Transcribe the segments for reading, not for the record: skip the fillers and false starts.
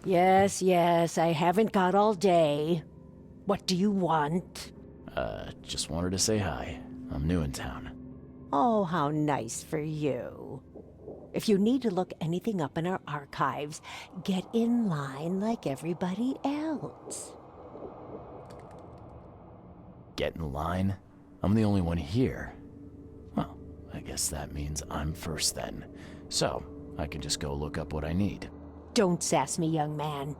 Yes, yes, I haven't got all day. What do you want? Just wanted to say hi. I'm new in town. Oh, how nice for you. If you need to look anything up in our archives, get in line like everybody else. Get in line? I'm the only one here. Well, I guess that means I'm first then. So, I can just go look up what I need. Don't sass me, young man.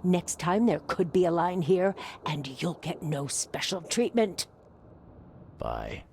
Next time there could be a line here, and you'll get no special treatment. Bye.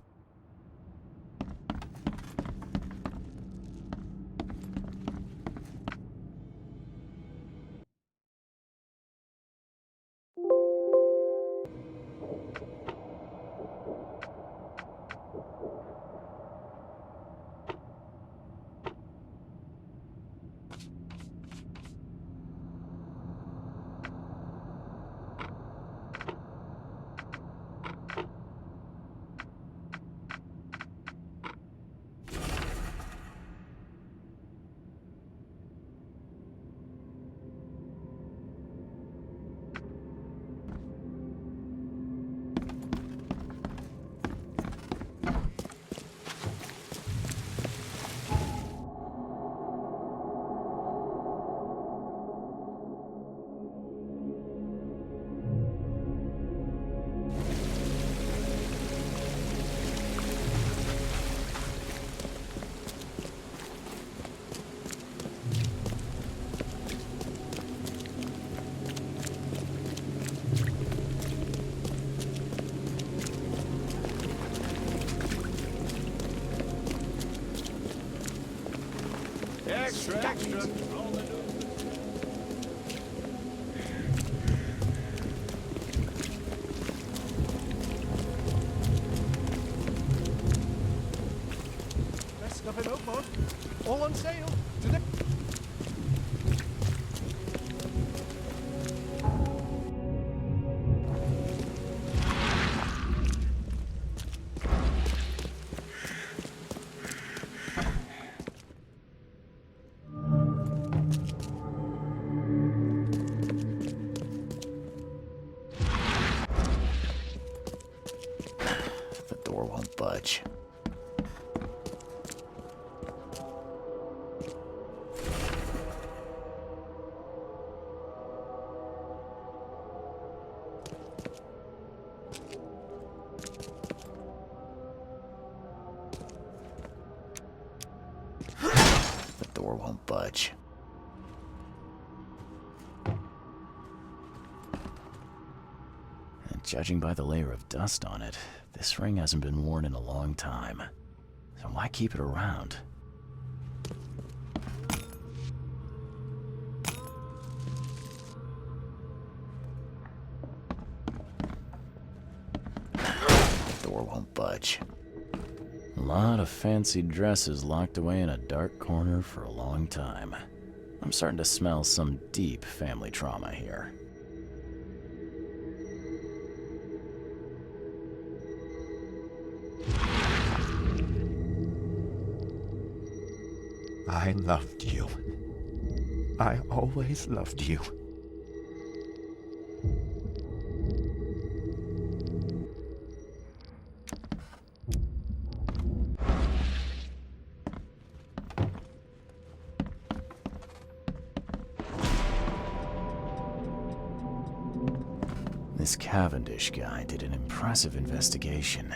Extra, extra. Best stuff in Oakmont. All on sale. Today. The door won't budge. The door won't budge. And judging by the layer of dust on it, this ring hasn't been worn in a long time. So why keep it around? Door won't budge. A lot of fancy dresses locked away in a dark corner for a long time. I'm starting to smell some deep family trauma here. I loved you. I always loved you. This Cavendish guy did an impressive investigation,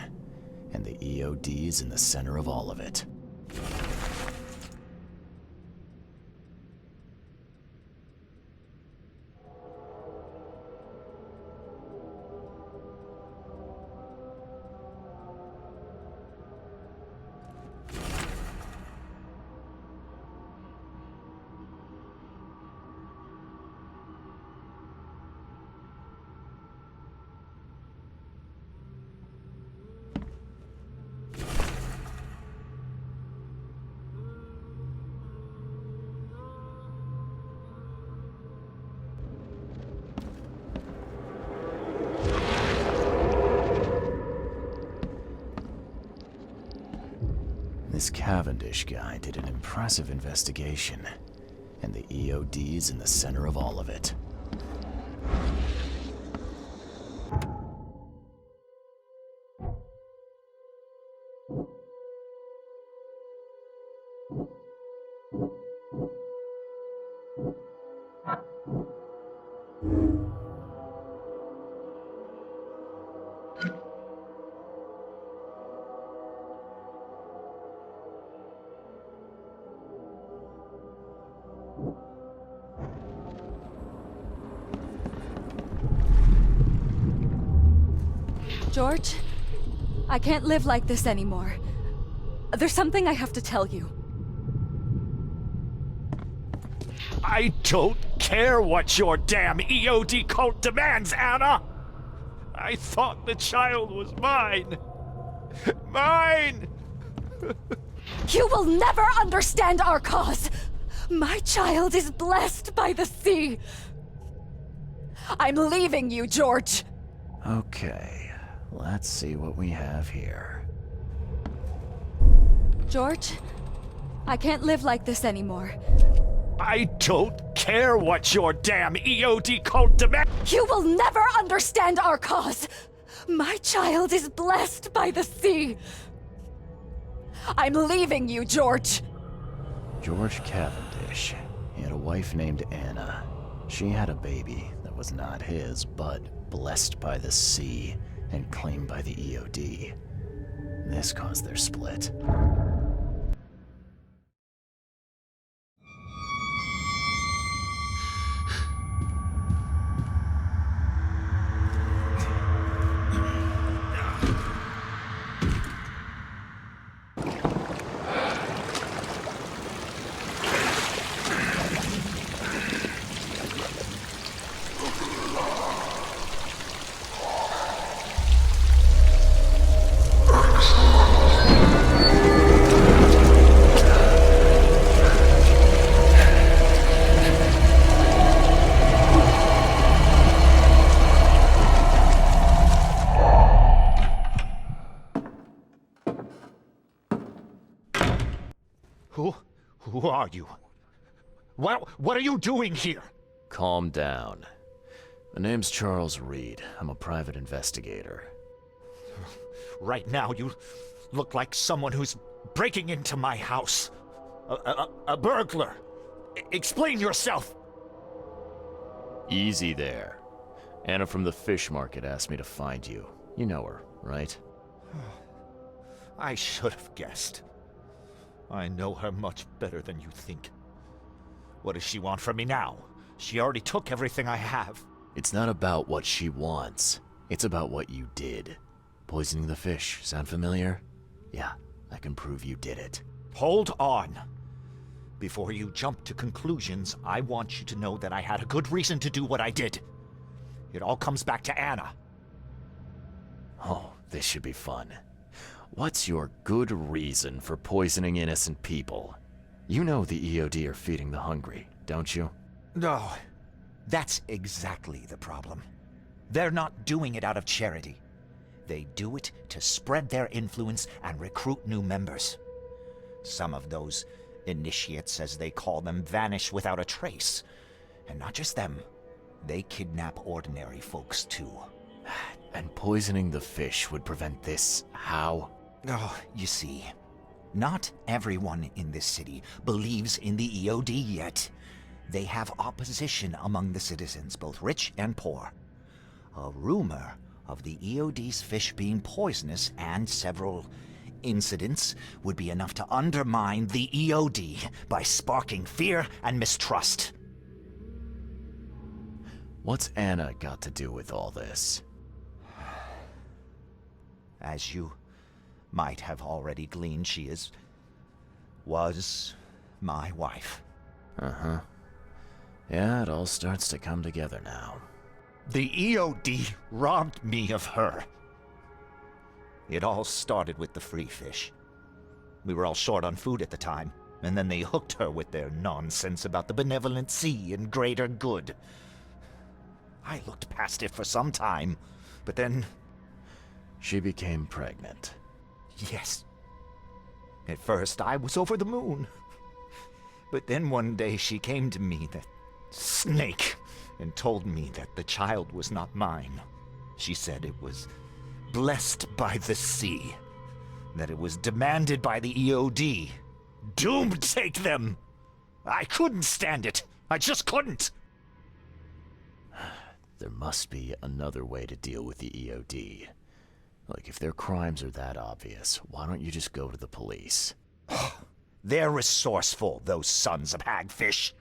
and the EOD is in the center of all of it. This Cavendish guy did an impressive investigation, And the EOD's in the center of all of it. George, I can't live like this anymore. There's something I have to tell you. I don't care what your damn EOD cult demands, Anna! I thought the child was mine. Mine! You will never understand our cause! My child is blessed by the sea! I'm leaving you, George! Okay, let's see what we have here. George, I can't live like this anymore. I don't care what your damn EOD cult demands. You will never understand our cause! My child is blessed by the sea! I'm leaving you, George! George Cavendish. He had a wife named Anna. She had a baby that was not his, but blessed by the sea and claimed by the EOD. This caused their split. Who are you? What are you doing here? Calm down. The name's Charles Reed. I'm a private investigator. Right now, you look like someone who's breaking into my house. A burglar. Explain yourself. Easy there. Anna from the fish market asked me to find you. You know her, right? I should have guessed. I know her much better than you think. What does she want from me now? She already took everything I have. It's not about what she wants. It's about what you did. Poisoning the fish. Sound familiar? Yeah, I can prove you did it. Hold on. Before you jump to conclusions, I want you to know that I had a good reason to do what I did. It all comes back to Anna. Oh, this should be fun. What's your good reason for poisoning innocent people? You know the EOD are feeding the hungry, don't you? No, that's exactly the problem. They're not doing it out of charity. They do it to spread their influence and recruit new members. Some of those initiates, as they call them, vanish without a trace. And not just them. They kidnap ordinary folks, too. And poisoning the fish would prevent this. How? Oh, you see, not everyone in this city believes in the EOD yet. They have opposition among the citizens, both rich and poor. A rumor of the EOD's fish being poisonous and several incidents would be enough to undermine the EOD by sparking fear and mistrust. What's Anna got to do with all this? As you might have already gleaned, she was my wife. Uh-huh. Yeah, it all starts to come together now. The EOD robbed me of her. It all started with the free fish. We were all short on food at the time, and then they hooked her with their nonsense about the benevolent sea and greater good. I looked past it for some time, but then... She became pregnant. Yes. At first, I was over the moon. But then one day she came to me, that snake, and told me that the child was not mine. She said it was blessed by the sea, that it was demanded by the EOD. Doom take them! I couldn't stand it. I just couldn't. There must be another way to deal with the EOD. Like, if their crimes are that obvious, why don't you just go to the police? They're resourceful, those sons of hagfish.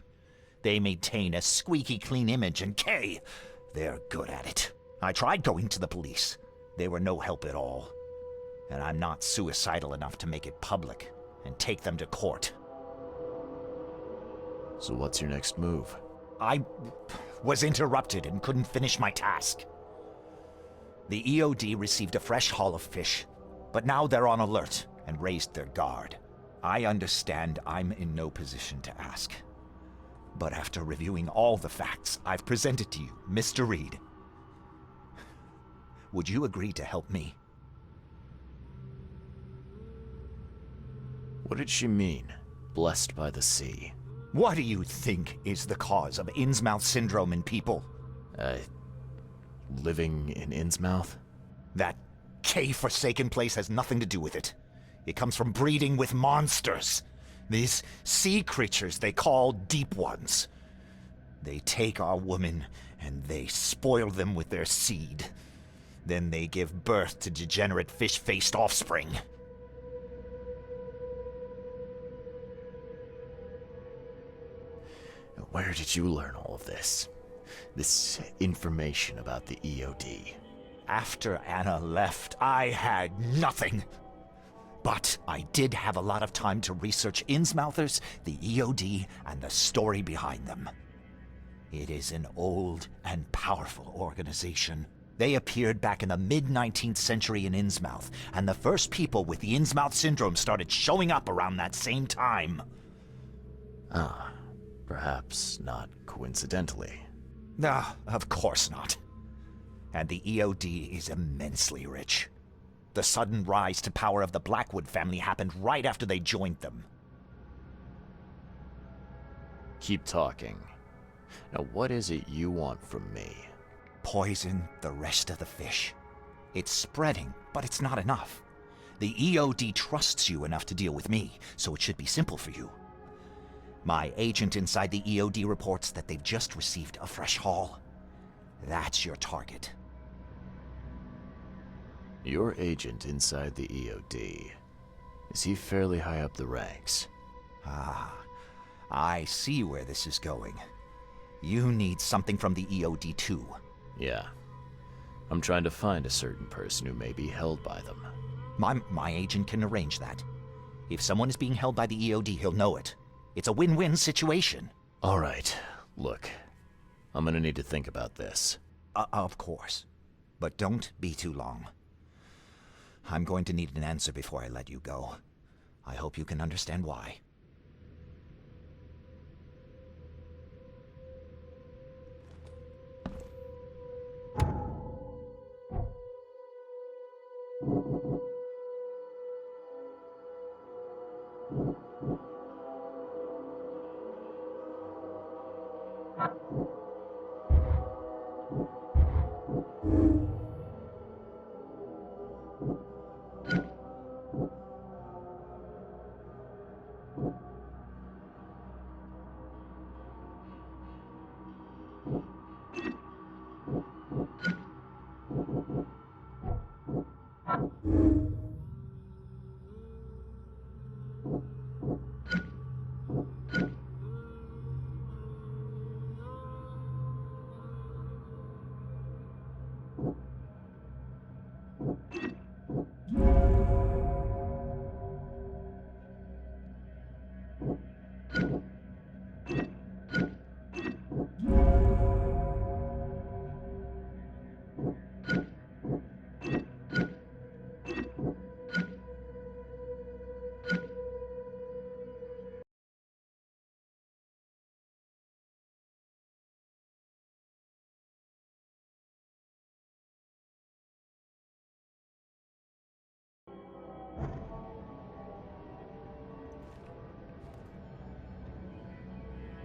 They maintain a squeaky clean image, and Kay, they're good at it. I tried going to the police. They were no help at all. And I'm not suicidal enough to make it public and take them to court. So what's your next move? I was interrupted and couldn't finish my task. The EOD received a fresh haul of fish, but now they're on alert and raised their guard. I understand I'm in no position to ask. But after reviewing all the facts I've presented to you, Mr. Reed, would you agree to help me? What did she mean? Blessed by the sea. What do you think is the cause of Innsmouth syndrome in people? Living in Innsmouth? That K-forsaken place has nothing to do with it. It comes from breeding with monsters. These sea creatures they call Deep Ones. They take our women and they spoil them with their seed. Then they give birth to degenerate fish-faced offspring. Where did you learn all of this? This information about the EOD? After Anna left, I had nothing. But I did have a lot of time to research Innsmouthers, the EOD, and the story behind them. It is an old and powerful organization. They appeared back in the mid-19th century in Innsmouth, and the first people with the Innsmouth syndrome started showing up around that same time. Ah, perhaps not coincidentally. Ah, of course not. And the EOD is immensely rich. The sudden rise to power of the Blackwood family happened right after they joined them. Keep talking. Now, what is it you want from me? Poison the rest of the fish. It's spreading, but it's not enough. The EOD trusts you enough to deal with me, so it should be simple for you. My agent inside the EOD reports that they've just received a fresh haul. That's your target. Your agent inside the EOD. Is he fairly high up the ranks? Ah, I see where this is going. You need something from the EOD too. Yeah. I'm trying to find a certain person who may be held by them. My agent can arrange that. If someone is being held by the EOD, he'll know it. It's a win-win situation. All right. Look, I'm gonna need to think about this. Of course. But don't be too long. I'm going to need an answer before I let you go. I hope you can understand why.